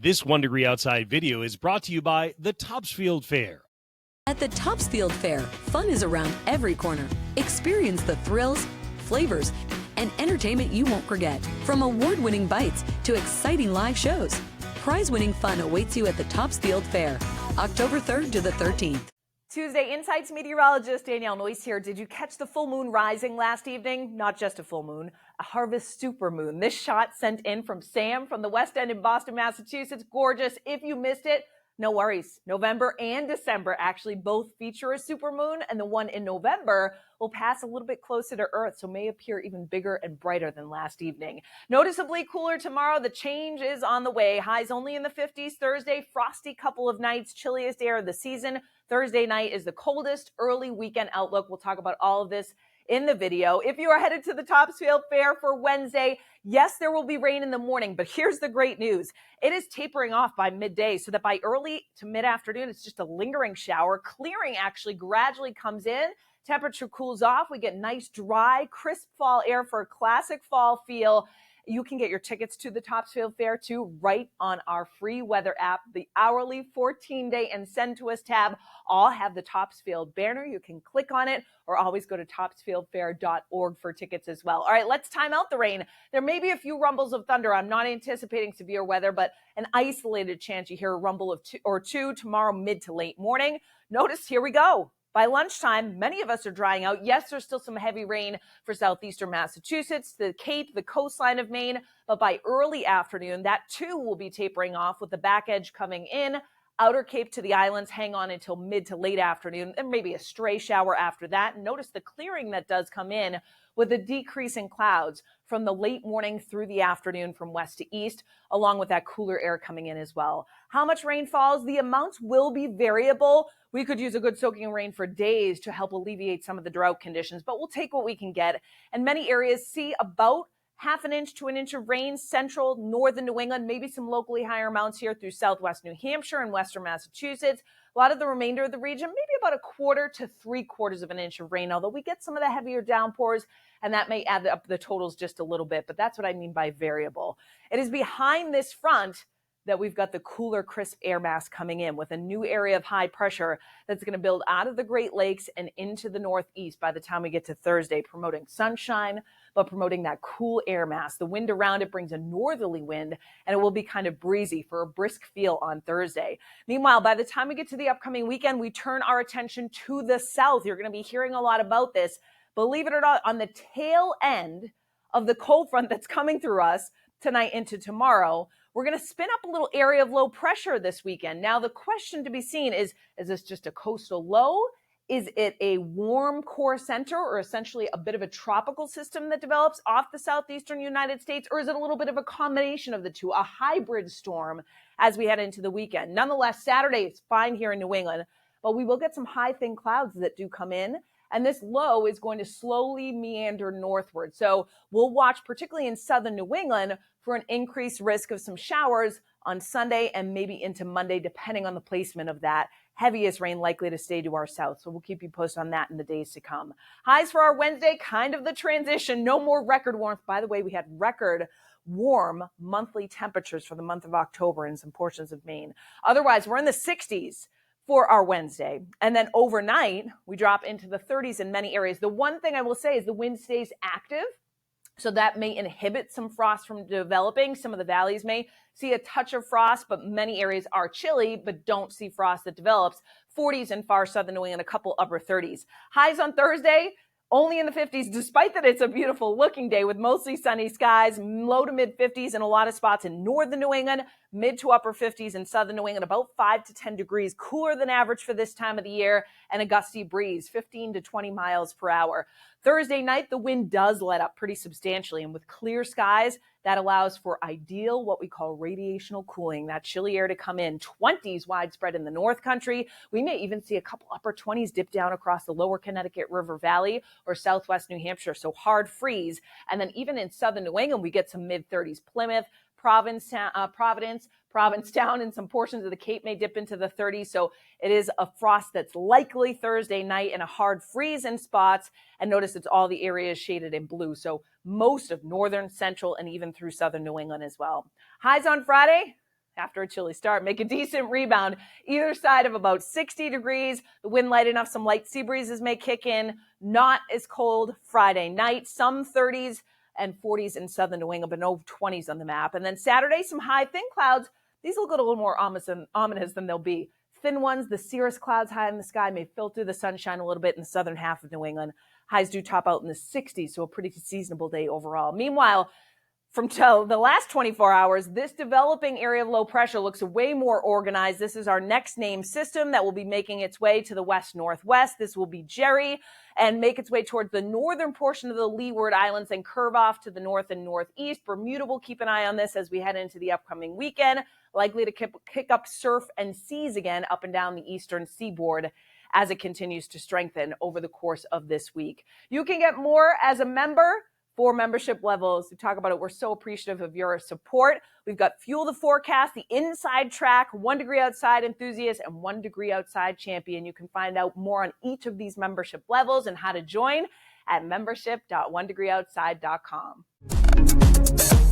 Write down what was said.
This 1 Degree Outside video is brought to you by the Topsfield Fair. At the Topsfield Fair, fun is around every corner. Experience the thrills, flavors, and entertainment you won't forget. From award-winning bites to exciting live shows, prize-winning fun awaits you at the Topsfield Fair, October 3rd to the 13th. Tuesday Insights meteorologist Danielle here. Did you catch the full moon rising last evening? Not just a full moon, a Harvest Supermoon. This shot sent in from Sam from the West End in Boston, Massachusetts. Gorgeous. If you missed it, no worries. November and December actually both feature a supermoon, and the one in November will pass a little bit closer to Earth, so may appear even bigger and brighter than last evening. Noticeably cooler tomorrow. The change is on the way. Highs only in the 50s. Thursday, frosty couple of nights, chilliest air of the season. Thursday night is the coldest. Early weekend outlook. We'll talk about all of this in the video. If you are headed to the Topsfield Fair for Wednesday, yes, there will be rain in the morning, but here's the great news. It is tapering off by midday so that by early to mid-afternoon, it's just a lingering shower. Clearing actually gradually comes in. Temperature cools off. We get nice, dry, crisp fall air for a classic fall feel. You can get your tickets to the Topsfield Fair too right on our free weather app. The hourly 14-day and send to us tab all have the Topsfield banner. You can click on it or always go to topsfieldfair.org for tickets as well. All right, let's time out the rain. There may be a few rumbles of thunder. I'm not anticipating severe weather, but an isolated chance you hear a rumble of two tomorrow mid to late morning. Notice, here we go. By lunchtime, many of us are drying out. Yes, there's still some heavy rain for southeastern Massachusetts, the Cape, the coastline of Maine, but by early afternoon, that too will be tapering off with the back edge coming in. Outer Cape to the islands, hang on until mid to late afternoon, and maybe a stray shower after that. Notice the clearing that does come in with a decrease in clouds from the late morning through the afternoon from west to east, along with that cooler air coming in as well. How much rain falls? The amounts will be variable. We could use a good soaking rain for days to help alleviate some of the drought conditions, but we'll take what we can get. And many areas see about half an inch to an inch of rain, central, northern New England, maybe some locally higher amounts here through southwest New Hampshire and western Massachusetts. A lot of the remainder of the region, maybe about a quarter to 3/4 of an inch of rain, although we get some of the heavier downpours, and that may add up the totals just a little bit, but that's what I mean by variable. It is behind this front that we've got the cooler, crisp air mass coming in with a new area of high pressure that's going to build out of the Great Lakes and into the northeast by the time we get to Thursday, promoting sunshine, but promoting that cool air mass. The wind around it brings a northerly wind, and it will be kind of breezy for a brisk feel on Thursday. Meanwhile, by the time we get to the upcoming weekend, we turn our attention to the south. You're going to be hearing a lot about this. Believe it or not, on the tail end of the cold front that's coming through us tonight into tomorrow, we're going to spin up a little area of low pressure this weekend. Now, the question to be seen is this just a coastal low? Is it a warm core center or essentially a bit of a tropical system that develops off the southeastern United States? Or is it a little bit of a combination of the two, a hybrid storm as we head into the weekend? Nonetheless, Saturday is fine here in New England, but we will get some high thin clouds that do come in. And this low is going to slowly meander northward. So we'll watch, particularly in southern New England, for an increased risk of some showers on Sunday and maybe into Monday, depending on the placement of that. Heaviest rain likely to stay to our south. So we'll keep you posted on that in the days to come. Highs for our Wednesday, kind of the transition. No more record warmth. By the way, we had record warm monthly temperatures for the month of October in some portions of Maine. Otherwise, we're in the 60s. For our Wednesday. And then overnight, we drop into the 30s in many areas. The one thing I will say is the wind stays active, so that may inhibit some frost from developing. Some of the valleys may see a touch of frost, but many areas are chilly, but don't see frost that develops. 40s in far southern New England, a couple upper 30s. Highs on Thursday, only in the 50s, despite that it's a beautiful looking day with mostly sunny skies, low to mid 50s in a lot of spots in northern New England, mid to upper 50s in southern New England, about 5 to 10 degrees cooler than average for this time of the year, and a gusty breeze, 15 to 20 miles per hour. Thursday night, the wind does let up pretty substantially, and with clear skies, that allows for ideal, what we call radiational cooling, that chilly air to come in. 20s widespread in the North Country. We may even see a couple upper 20s dip down across the lower Connecticut River Valley or southwest New Hampshire, so hard freeze. And then even in southern New England, we get some mid-30s. Plymouth, Provincetown, and some portions of the Cape may dip into the 30s. So it is a frost that's likely Thursday night and a hard freeze in spots. And notice it's all the areas shaded in blue. So most of northern, central, and even through southern New England as well. Highs on Friday. after a chilly start, make a decent rebound either side of about 60 degrees. The wind light enough, some light sea breezes may kick in. Not as cold Friday night, some 30s and 40s in southern New England, but no 20s on the map. And then Saturday, some high thin clouds. These will get a little more ominous than they'll be. Thin ones, the cirrus clouds high in the sky may filter the sunshine a little bit in the southern half of New England. Highs do top out in the 60s, so a pretty seasonable day overall. Meanwhile, from the last 24 hours, this developing area of low pressure looks way more organized. This is our next named system that will be making its way to the west-northwest. This will be Jerry and make its way towards the northern portion of the Leeward Islands and curve off to the north and northeast. Bermuda will keep an eye on this as we head into the upcoming weekend, likely to kick up surf and seas again up and down the eastern seaboard as it continues to strengthen over the course of this week. You can get more as a member. 4 membership levels. We talk about it. We're so appreciative of your support. We've got Fuel the Forecast, the Inside Track, 1 Degree Outside Enthusiast, and 1 Degree Outside Champion. You can find out more on each of these membership levels and how to join at membership.onedegreeoutside.com.